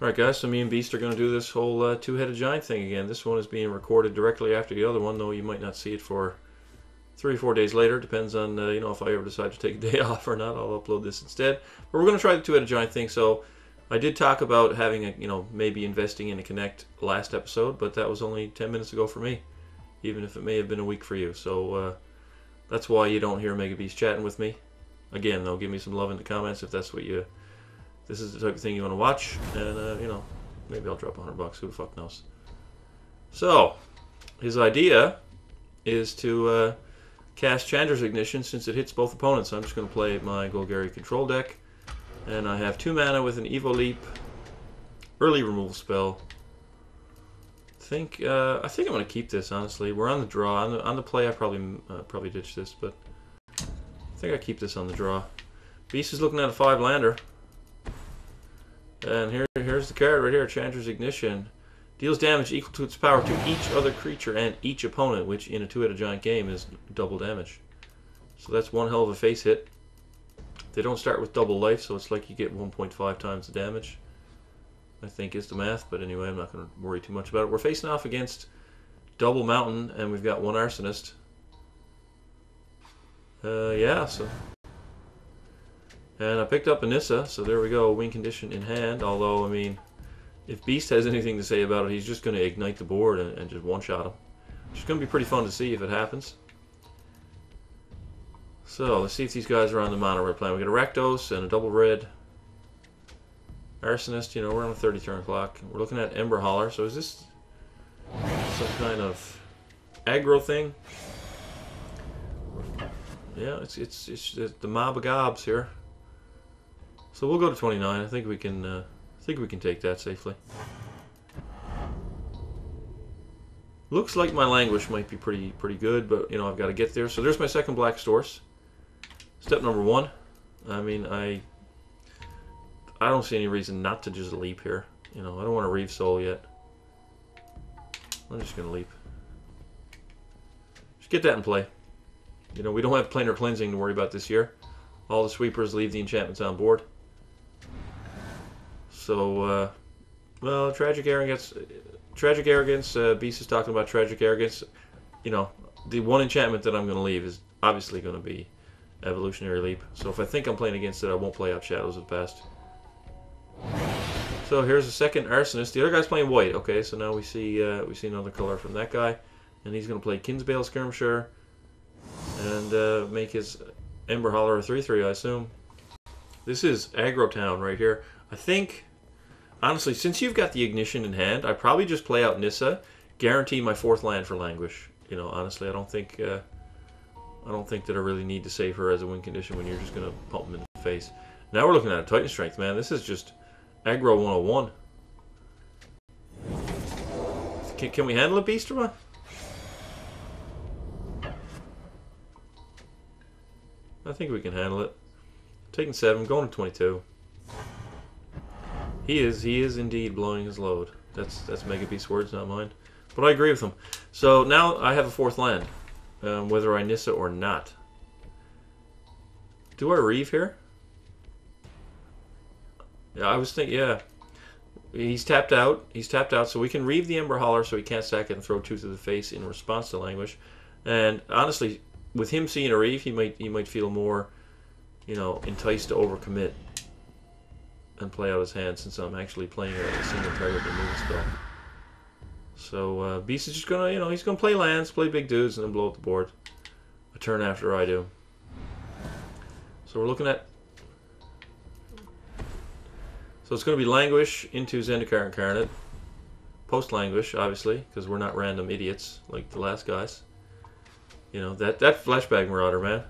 Alright guys, so me and Beast are going to do this whole two-headed giant thing again. This one is being recorded directly after the other one, though you might not see it for 3 or 4 days later. Depends on, if I ever decide to take a day off or not. I'll upload this instead. But we're going to try the two-headed giant thing. So I did talk about having a, maybe investing in a Connect last episode, but that was only 10 minutes ago for me, even if it may have been a week for you. So that's why you don't hear Mega Beast chatting with me. Again, though, give me some love in the comments if that's what this is the type of thing you want to watch, and maybe I'll drop $100. Who the fuck knows? So, his idea is to cast Chandra's Ignition since it hits both opponents. I'm just going to play my Golgari control deck, and I have 2 mana with an Evo Leap, early removal spell. I think I'm going to keep this. Honestly, we're on the draw. On the play, I probably ditch this, but I think I keep this on the draw. Beast is looking at a 5-lander. And here's the card right here, Chandra's Ignition. Deals damage equal to its power to each other creature and each opponent, which in a two-headed giant game is double damage. So that's one hell of a face hit. They don't start with double life, so it's like you get 1.5 times the damage, I think is the math. But anyway, I'm not going to worry too much about it. We're facing off against double mountain, and we've got 1 arsonist. Yeah, so... And I picked up Anissa, so there we go, win condition in hand. Although, I mean, if Beast has anything to say about it, he's just going to ignite the board and just one-shot him. Which is going to be pretty fun to see if it happens. So, let's see if these guys are on the mono red plan. We got a Rakdos and a double red Arsonist. We're on a 30-turn clock. We're looking at Ember Holler. So is this some kind of aggro thing? Yeah, it's the mob of gobs here. So we'll go to 29. I think we can take that safely. Looks like my languish might be pretty good, but I've got to get there. So there's my second black Storce. Step number 1. I mean, I don't see any reason not to just leap here. I don't want to Reave Soul yet. I'm just gonna leap. Just get that in play. We don't have planar cleansing to worry about this year. All the sweepers leave the enchantments on board. So, well, Tragic Arrogance, Beast is talking about Tragic Arrogance. The one enchantment that I'm going to leave is obviously going to be Evolutionary Leap. So if I think I'm playing against it, I won't play out Shadows of the Past. So here's the second Arsonist. The other guy's playing white. Okay, so now we see another color from that guy. And he's going to play Kinsbale Skirmisher and make his Ember Holler a 3/3, I assume. This is Aggro Town right here. I think... Honestly, since you've got the Ignition in hand, I probably just play out Nissa, guarantee my 4th land for Languish. Honestly, I don't think that I really need to save her as a win condition when you're just going to pump them in the face. Now we're looking at a Titan Strength, man. This is just aggro 101. Can we handle it, Beast, or what? I think we can handle it. Taking 7, going to 22. He is indeed blowing his load. That's Mega Beast's words, not mine. But I agree with him. So now I have a 4th land, whether I Nissa or not. Do I Reave here? Yeah, I was thinking. Yeah, he's tapped out. So we can Reave the Ember Holler, so he can't stack it and throw 2 to the face in response to Languish. And honestly, with him seeing a Reave, he might feel more, enticed to overcommit and play out his hand, since I'm actually playing a single target removal spell. So Beast is just gonna, he's gonna play lands, play big dudes, and then blow up the board a turn after I do. So we're looking at. So it's gonna be Languish into Zendikar Incarnate, post Languish, obviously, because we're not random idiots like the last guys. That Fleshbag Marauder, man.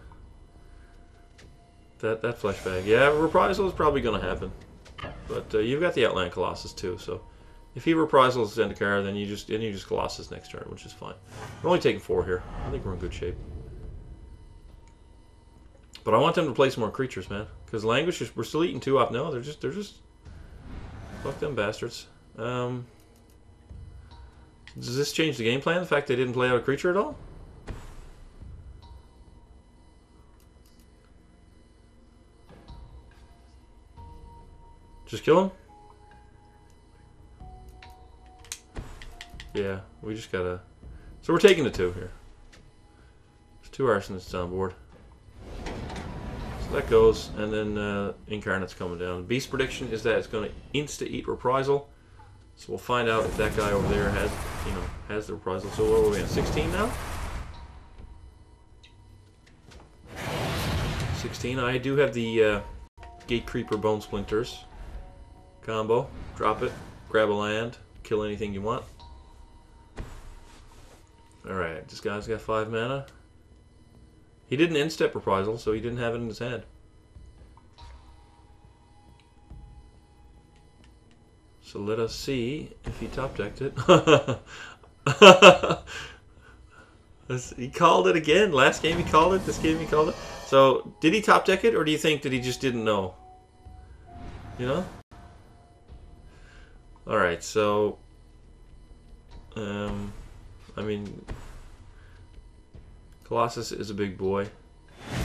That Fleshbag. Yeah, Reprisal is probably gonna happen. But you've got the Outland Colossus too, so if he reprisals Zendikar, then you just Colossus next turn, which is fine. We're only taking 4 here. I think we're in good shape. But I want them to play some more creatures, man, because Languish we're still eating 2 off. No, they're just fuck them bastards. Does this change the game plan? The fact they didn't play out a creature at all? Just kill him? Yeah, we just gotta... So we're taking the 2 here. There's 2 arsonists on board. So that goes, and then Incarnate's coming down. Beast prediction is that it's going to insta-eat Reprisal. So we'll find out if that guy over there has, you know, has the Reprisal. So what are we at, 16 now? 16. I do have the Gate Creeper Bone Splinters combo. Drop it, grab a land, kill anything you want. Alright, this guy's got 5 mana. He didn't instep Reprisal, so he didn't have it in his hand. So let us see if he top decked it. He called it again. Last game he called it. This game he called it. So did he top deck it, or do you think that he just didn't know? You know? Alright, so... I mean... Colossus is a big boy. I'm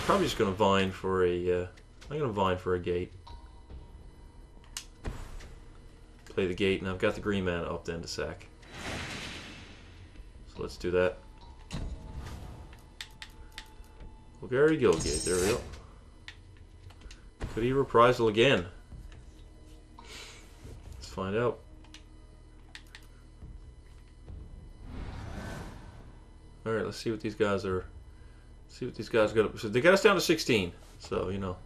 probably just going to Vine for a... I'm going to Vine for a gate. Play the gate, and I've got the green mana up then to sack. So let's do that. Bulgari Guildgate, there we go. Could he Reprisal again? Let's find out. Alright, let's see what these guys are... See what these guys got. So they got us down to 16. So, you know.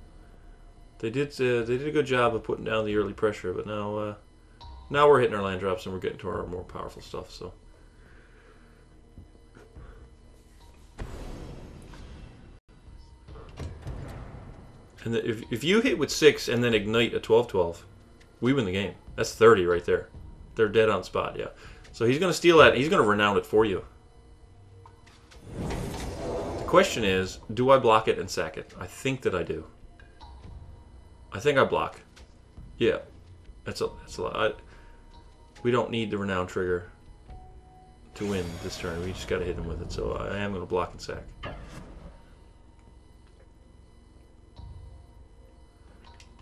They did a good job of putting down the early pressure, but now now we're hitting our land drops and we're getting to our more powerful stuff, so. And if you hit with 6 and then ignite a 12-12, we win the game. That's 30 right there. They're dead on spot, yeah. So he's going to steal that, and he's going to renown it for you. The question is, do I block it and sack it? I think that I do. I think I block. Yeah. That's a lot. We don't need the renown trigger to win this turn. We just got to hit him with it. So I am going to block and sack.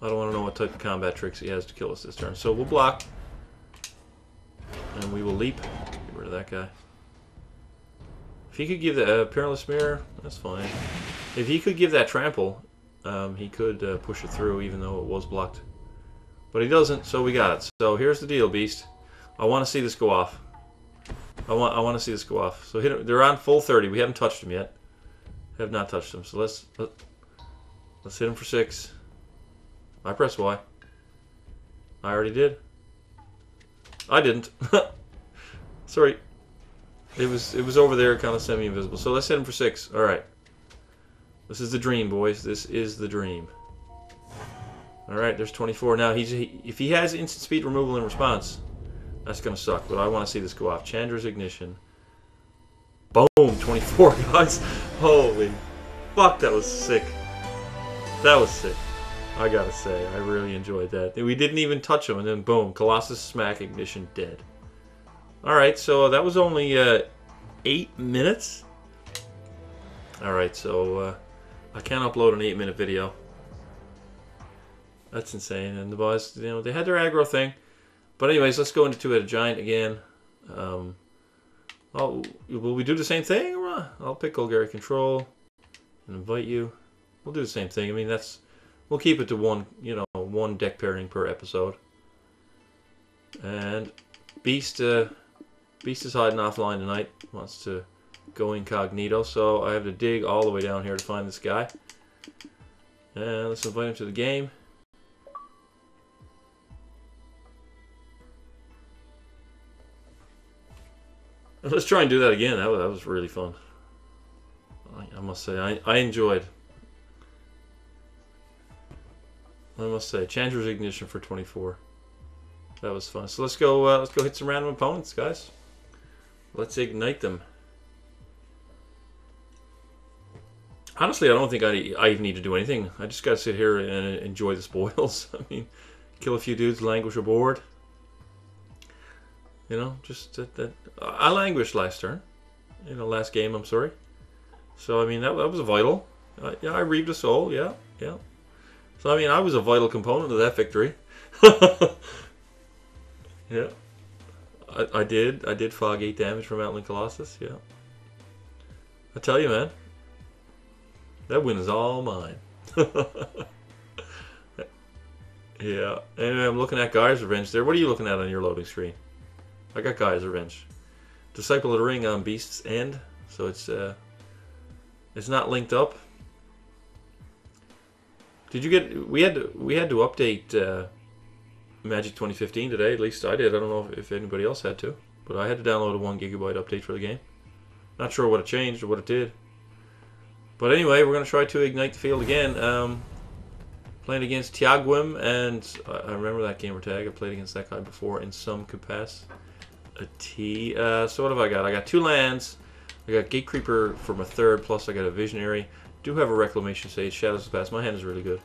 I don't want to know what type of combat tricks he has to kill us this turn. So we'll block. And we will leap. Get rid of that guy. If he could give the Perilous Mirror, that's fine. If he could give that trample, he could push it through even though it was blocked. But he doesn't, so we got it. So here's the deal, Beast. I want to see this go off. I want to see this go off. So hit him. They're on full 30. We haven't touched him yet. Have not touched him. So let's hit him for 6. I press Y. I already did. I didn't. Sorry. It was over there, kind of semi-invisible. So let's hit him for 6. All right. This is the dream, boys. This is the dream. All right. There's 24. Now if he has instant speed removal in response, that's gonna suck. But I want to see this go off. Chandra's Ignition. Boom. 24, guys. Holy fuck! That was sick. That was sick. I gotta say, I really enjoyed that. We didn't even touch him, and then boom, Colossus Smack Ignition dead. Alright, so that was only 8 minutes. Alright, so I can't upload an 8-minute video. That's insane. And the boys, you know, they had their aggro thing. But anyways, let's go into Two-Headed Giant again. Will we do the same thing? I'll pick Golgari Control and invite you. We'll do the same thing. I mean, we'll keep it to one deck pairing per episode. And Beast is hiding offline tonight. Wants to go incognito, so I have to dig all the way down here to find this guy. And let's invite him to the game. Let's try and do that again. That was really fun. I must say, I enjoyed. I must say, Chandra's Ignition for 24. That was fun. So let's go hit some random opponents, guys. Let's ignite them. Honestly, I don't think I even need to do anything. I just gotta sit here and enjoy the spoils. I mean, kill a few dudes, languish aboard. You know, just that. I languished last turn. You know, last game. I'm sorry. So I mean, that was vital. Yeah, I reaved a soul. Yeah. So I mean, I was a vital component of that victory. Yeah. I did. I did fog 8 damage from Outland Colossus, yeah. I tell you, man. That win is all mine. Yeah. Anyway, I'm looking at Guy's Revenge there. What are you looking at on your loading screen? I got Guy's Revenge. Disciple of the Ring on Beast's End. So it's not linked up. Did you get... We had to update Magic 2015 today. At least I did. I don't know if anybody else had to. But I had to download a 1 gigabyte update for the game. Not sure what it changed or what it did. But anyway, we're going to try to ignite the field again. Playing against Tiaguim, and I remember that gamer tag. I played against that guy before in some capacity. So what have I got? I got 2 lands. I got Gatecreeper for my 3rd, plus I got a Visionary. Do have a Reclamation Sage, Shadows of the Past. My hand is really good.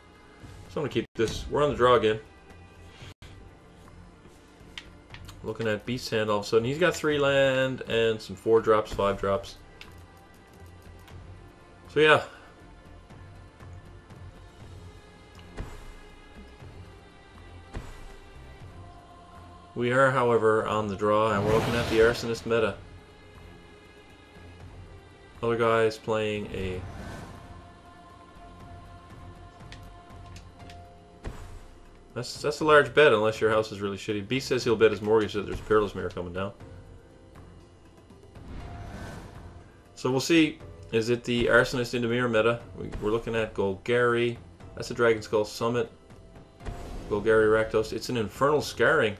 So I'm going to keep this. We're on the draw again. Looking at Beast's hand all of a sudden. He's got 3 land and some 4 drops, 5 drops. So yeah. We are, however, on the draw, and we're looking at the Arsonist meta. Other guys playing a... That's a large bet, unless your house is really shitty. Beast says he'll bet his mortgage that there's a Peerless Mirror coming down. So we'll see. Is it the Arsonist into Mirror meta? We're looking at Golgari. That's a Dragon Skull Summit. Golgari Rakdos. It's an Infernal Scarring.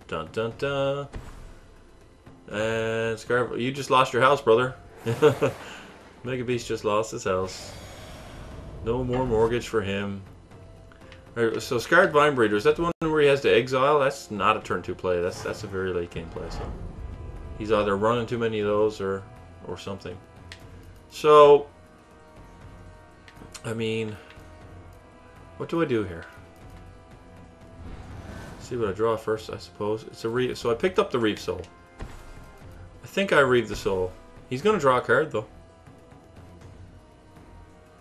Dun dun dun. And Scar, you just lost your house, brother. Mega Beast just lost his house. No more mortgage for him. Right, so Scarred Vinebreeder, is that the one where he has to exile? That's not a turn 2 play. That's a very late game play. So he's either running too many of those or something. So I mean, what do I do here? See what I draw first, I suppose. It's a so I picked up the Reeve Soul. I think I Reeve the Soul. He's going to draw a card, though.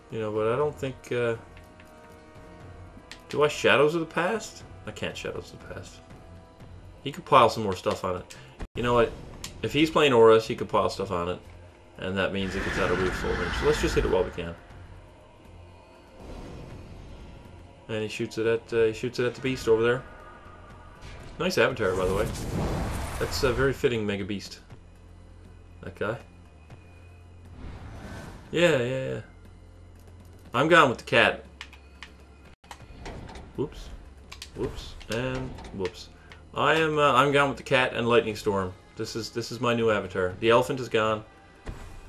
You know, but I don't think... Do I Shadows of the Past? I can't Shadows of the Past. He could pile some more stuff on it. You know what? If he's playing Auras, he could pile stuff on it. And that means it gets out of Reeve Soul range. So let's just hit it while we can. And he shoots it at the Beast over there. Nice avatar, by the way. That's a very fitting Mega Beast. That guy. Yeah. I'm gone with the cat. Whoops. Whoops. And whoops. I'm gone with the cat and Lightning Storm. This is my new avatar. The elephant is gone.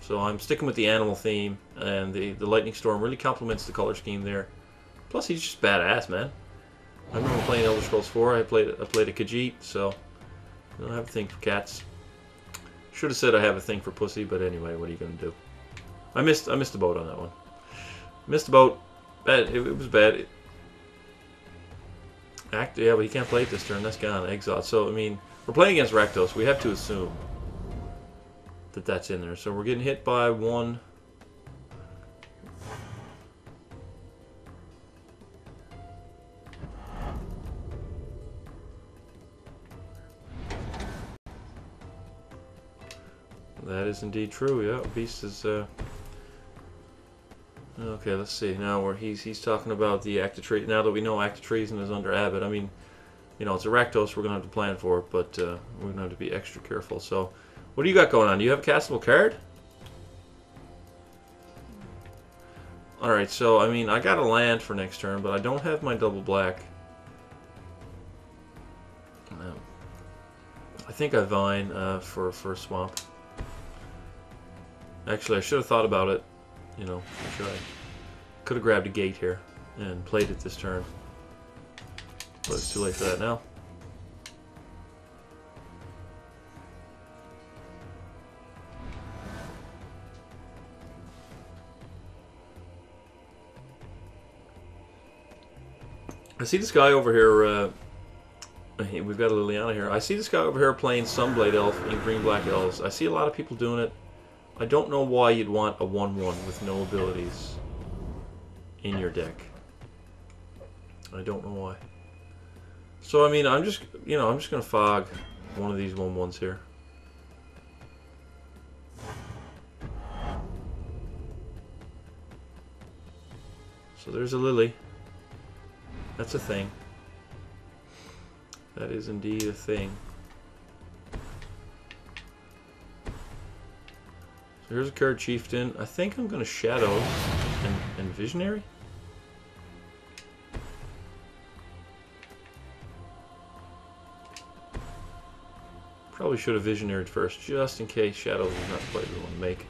So I'm sticking with the animal theme, and the Lightning Storm really complements the color scheme there. Plus he's just badass, man. I remember playing Elder Scrolls 4. I played a Khajiit, so I don't have a thing for cats. Should have said I have a thing for pussy, but anyway, what are you gonna do? I missed the boat on that one. Missed the boat. Bad. It was bad. Yeah, but he can't play it this turn. That's gone. Exiled. So I mean, we're playing against Rakdos. We have to assume that that's in there. So we're getting hit by 1. That is indeed true. Yeah, Beast is. Okay, let's see. Now where he's talking about the Act of Treason. Now that we know Act of Treason is under Abbott, I mean, you know, it's a Rakdos. We're gonna have to plan for it, but we're gonna have to be extra careful. So, what do you got going on? Do you have a castable card? All right. So I mean, I got a land for next turn, but I don't have my double black. I think I Vine for a swamp. Actually, I should have thought about it. You know, I could have grabbed a gate here and played it this turn. But it's too late for that now. I see this guy over here. We've got a Liliana here. I see this guy over here playing Sunblade Elf in green-black elves. I see a lot of people doing it. I don't know why you'd want a 1/1 with no abilities in your deck. I don't know why. So I mean, I'm just gonna fog one of these 1/1s here. So there's a Lily. That's a thing. That is indeed a thing. So here's a card Chieftain. I think I'm going to Shadow and Visionary. Probably should have Visionaried first, just in case Shadows is not the play we want to make.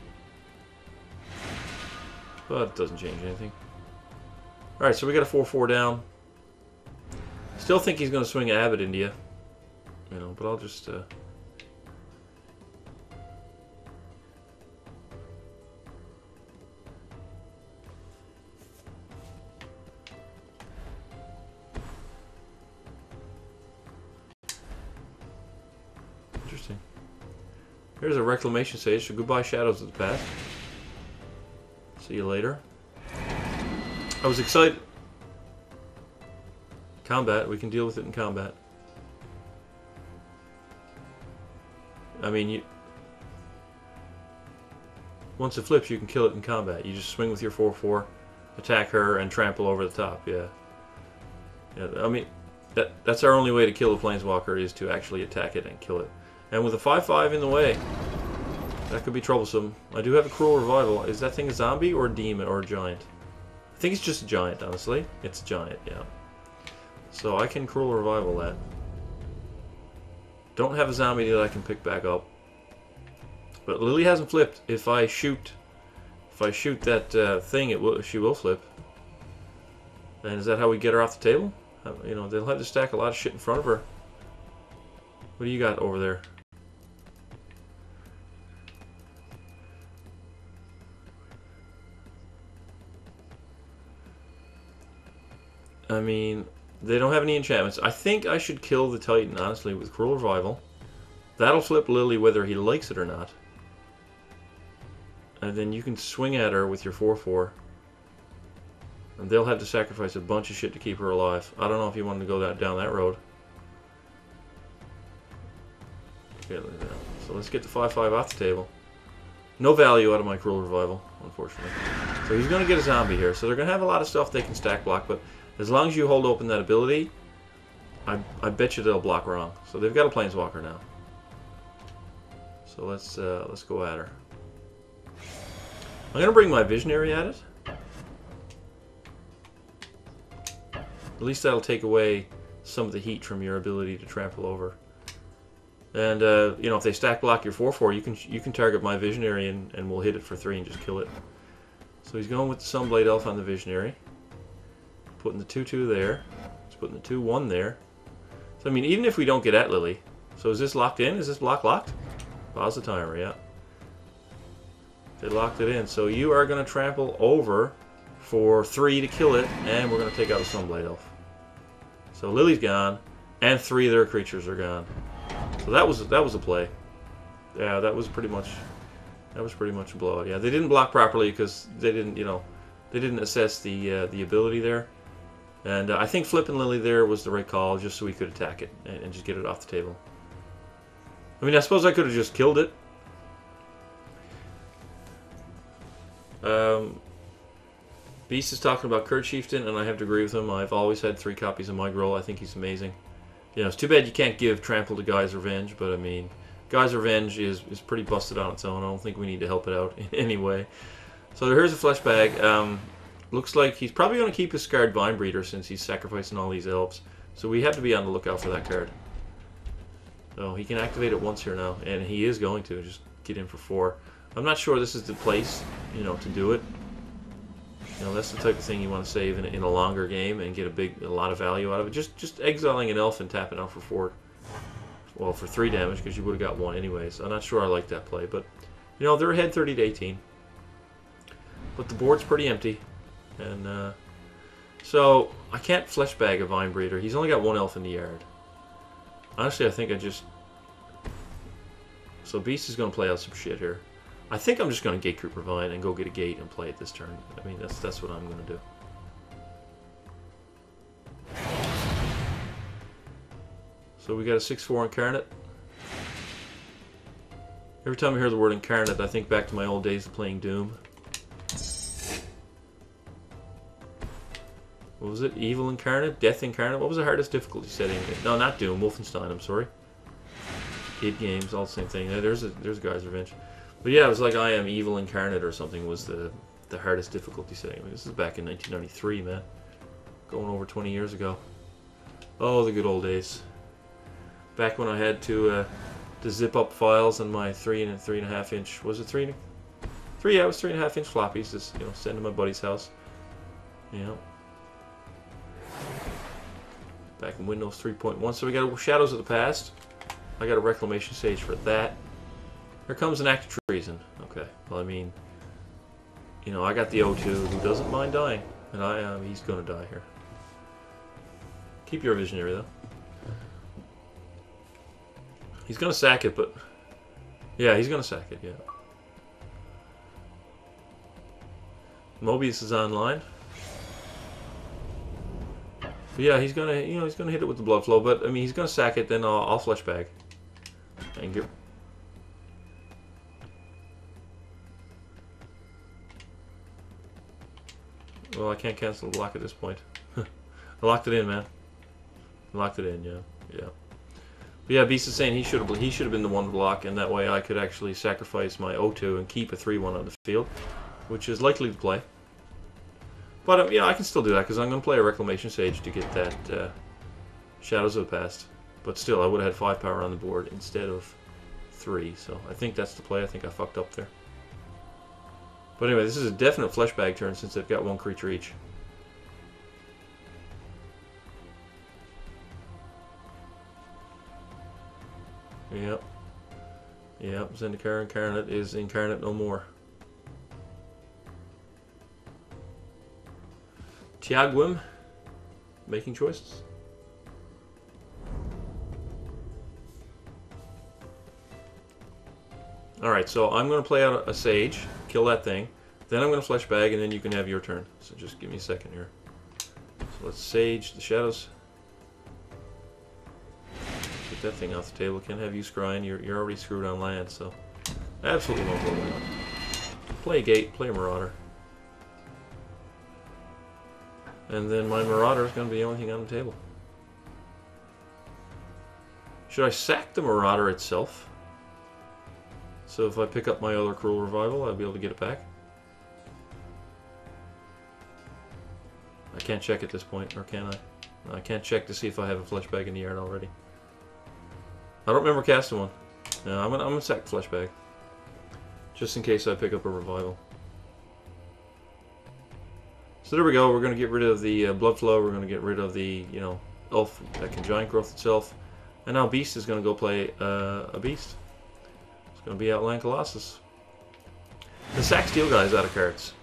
But it doesn't change anything. Alright, so we got a 4/4 down. Still think he's going to swing Abbott into you. You know, but I'll just... Interesting. Here's a Reclamation Sage, so goodbye Shadows of the Past. See you later. I was excited. Combat, we can deal with it in combat. I mean, once it flips, you can kill it in combat. You just swing with your 4/4, attack her, and trample over the top. Yeah. Yeah. I mean, that's our only way to kill a Planeswalker is to actually attack it and kill it. And with a 5/5 in the way, that could be troublesome. I do have a Cruel Revival. Is that thing a zombie or a demon or a giant? I think it's just a giant, honestly. It's a giant, yeah. So I can Cruel Revival that. Don't have a zombie that I can pick back up. But Lily hasn't flipped. If I shoot that thing, she will flip. And is that how we get her off the table? You know, they'll have to stack a lot of shit in front of her. What do you got over there? I mean, they don't have any enchantments. I think I should kill the Titan, honestly, with Cruel Revival. That'll flip Lily whether he likes it or not. And then you can swing at her with your 4/4. And they'll have to sacrifice a bunch of shit to keep her alive. I don't know if you wanted to go down that road. Okay, so let's get the 5/5 off the table. No value out of my Cruel Revival, unfortunately. So he's going to get a zombie here. So they're going to have a lot of stuff they can stack block, but as long as you hold open that ability, I bet you they'll block wrong. So they've got a Planeswalker now. So let's go at her. I'm going to bring my Visionary at it. At least that'll take away some of the heat from your ability to trample over. And you know, if they stack block your 4/4, you can target my Visionary and we'll hit it for 3 and just kill it. So he's going with the Sunblade Elf on the Visionary. Putting the 2/2 there. He's putting the 2/1 there. So I mean, even if we don't get at Lily, so is this locked in? Is this block locked? Pause the timer, yeah. They locked it in. So you are going to trample over for 3 to kill it, and we're going to take out a Sunblade Elf. So Lily's gone, and 3 of their creatures are gone. So that was a play. Yeah, that was pretty much a blowout. Yeah, they didn't block properly because they didn't assess the ability there. And I think flipping Lily there was the right call, just so we could attack it and just get it off the table. I mean, I suppose I could have just killed it. Beast is talking about Kurt Chieftain, and I have to agree with him. I've always had 3 copies of Migral. I think he's amazing. You know, it's too bad you can't give Trample to Guy's Revenge, but I mean, Guy's Revenge is pretty busted on its own. I don't think we need to help it out in any way. So here's a flesh bag. Looks like he's probably going to keep his Scarred Vine Breeder since he's sacrificing all these elves. So we have to be on the lookout for that card. So he can activate it once here now, and he is going to just get in for 4. I'm not sure this is the place, you know, to do it. You know, that's the type of thing you want to save in a longer game and get a lot of value out of it. Just exiling an elf and tapping out for 4. Well, for 3 damage, because you would have got 1 anyways. I'm not sure I like that play, but you know, they're ahead 30 to 18. But the board's pretty empty. And so I can't flesh bag a Vine Breeder. He's only got 1 elf in the yard. Honestly, I think so Beast is going to play out some shit here. I think I'm just going to Gate Creeper Vine and go get a gate and play it this turn. I mean, that's what I'm going to do. So we got a 6/4 Incarnate. Every time I hear the word incarnate, I think back to my old days of playing Doom. What was it? Evil incarnate? Death incarnate? What was the hardest difficulty setting? No, not Doom. Wolfenstein, I'm sorry. Id Games, all the same thing. There's a guy's revenge. But yeah, it was like I Am Evil Incarnate or something was the hardest difficulty setting. I mean, this is back in 1993, man. Going over 20 years ago. Oh, the good old days. Back when I had to zip up files on my 3 and 3.5 inch. Was it 3? 3, yeah, it was 3.5 inch floppies. Just, you know, send to my buddy's house. You know. Back in Windows 3.1. So we got Shadows of the Past. I got a reclamation stage for that. Here comes an act of treason. Okay. Well, I mean, you know, I got the O2 who doesn't mind dying, and he's gonna die here. Keep your visionary though. He's gonna sack it, but yeah, he's gonna sack it. Yeah. Mobius is online. But yeah, he's gonna, you know, he's gonna hit it with the blood flow, but I mean, he's gonna sack it. Then I'll flesh bag. Thank you. Well, I can't cancel the lock at this point. I locked it in, man. I locked it in, yeah, yeah. But yeah, Beast is saying he should have been the one to block, and that way I could actually sacrifice my O2 and keep a 3-1 on the field, which is likely to play. But yeah, I can still do that because I'm going to play a Reclamation Sage to get that Shadows of the Past. But still, I would have had 5 power on the board instead of 3. So I think that's the play. I think I fucked up there. But anyway, this is a definite flesh bag turn since they've got 1 creature each. Yep. Yep, Zendikar Incarnate is incarnate no more. Tiaguim, making choices. Alright, so I'm going to play out a Sage, kill that thing, then I'm going to flesh bag, and then you can have your turn. So just give me a second here. So let's Sage the Shadows. Get that thing off the table. Can't have you scrying. You're already screwed on land, so absolutely no problem. Play a Gate, play a Marauder. And then my Marauder is going to be the only thing on the table. Should I sack the Marauder itself? So if I pick up my other Cruel Revival, I'll be able to get it back. I can't check at this point, or can I? I can't check to see if I have a flesh bag in the yard already. I don't remember casting one. No, I'm gonna sack the flesh bag. Just in case I pick up a revival. So there we go, we're gonna get rid of the blood flow, we're gonna get rid of the, you know, elf that can giant growth itself. And now Beast is gonna go play a Beast. It's gonna be Outland Colossus. The sack steel guy's out of cards.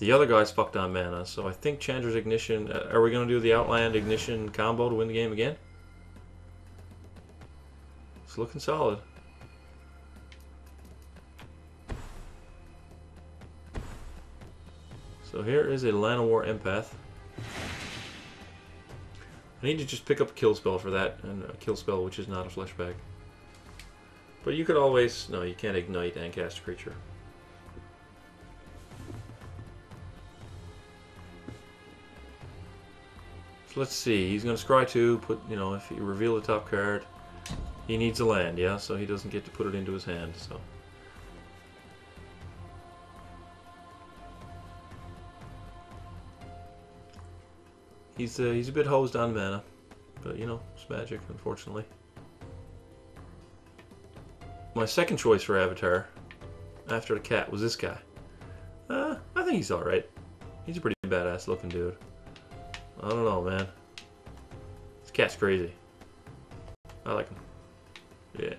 The other guy's fucked on mana, so I think Chandra's Ignition. Are we gonna do the Outland Ignition combo to win the game again? It's looking solid. So here is a Llanowar Empath. I need to just pick up a kill spell for that, and a kill spell which is not a flesh bag. But you could always... No, you can't ignite and cast a creature. So let's see, he's going to scry 2, put, you know, if you reveal the top card, he needs a land, yeah, so he doesn't get to put it into his hand, so... He's a bit hosed on mana, but you know, it's Magic, unfortunately. My second choice for Avatar, after the cat, was this guy. I think he's alright. He's a pretty badass looking dude. I don't know, man. This cat's crazy. I like him. Yeah.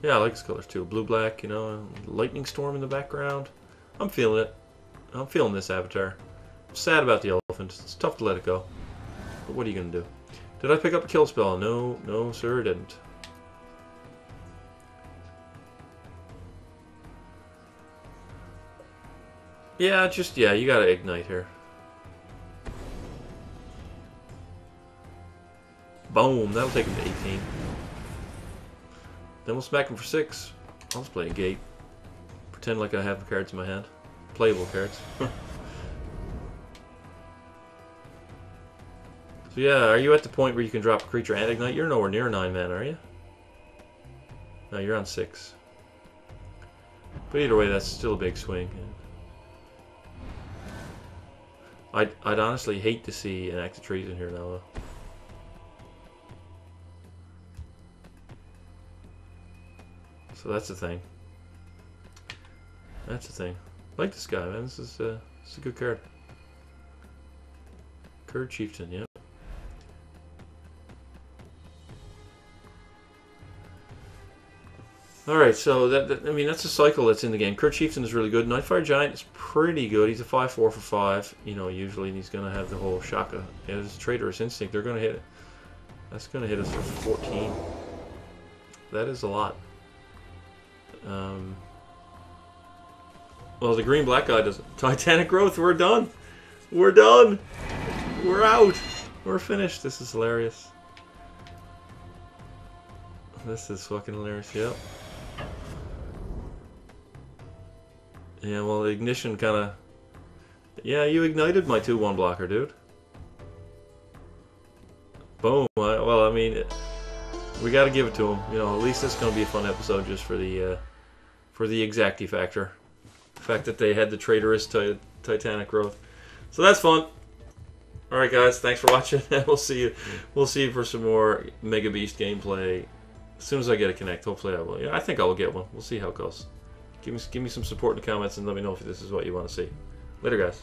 Yeah, I like his colors too. Blue-black, you know, lightning storm in the background. I'm feeling it. I'm feeling this Avatar. I'm sad about the elephant. It's tough to let it go. But what are you going to do? Did I pick up a kill spell? No, no, sir, I didn't. Yeah, just, yeah, you gotta ignite here. Boom, that'll take him to 18. Then we'll smack him for 6. I'll just play a gate. Pretend like I have the cards in my hand. Playable cards. So yeah, are you at the point where you can drop a creature and ignite? You're nowhere near 9 mana, are you? No, you're on 6. But either way, that's still a big swing. I'd honestly hate to see an Act of Treason here now, though. So that's the thing. That's the thing. I like this guy, man. This is a good card. Kurd Chieftain, yeah. Alright, so I mean, that's a cycle that's in the game. Kurd Chieftain is really good. Nightfire Giant is pretty good. He's a 5/4 for 5, you know, usually, and he's going to have the whole Shaka. Yeah, this Traitorous Instinct, they're going to hit it. That's going to hit us for 14. That is a lot. Well, the green-black guy doesn't. Titanic Growth, we're done! We're done! We're out! We're finished. This is hilarious. This is fucking hilarious, yep. Yeah, well, the Ignition kind of... Yeah, you ignited my 2/1 blocker, dude. Boom. Well, I mean, we got to give it to him. You know, at least it's going to be a fun episode just for the exacty factor. The fact that they had the traitorous Titanic Growth. So that's fun. All right, guys. Thanks for watching. We'll see you. We'll see you for some more Mega Beast gameplay as soon as I get a Connect. Hopefully, I will. Yeah, I think I will get one. We'll see how it goes. Give me some support in the comments and let me know if this is what you want to see. Later, guys.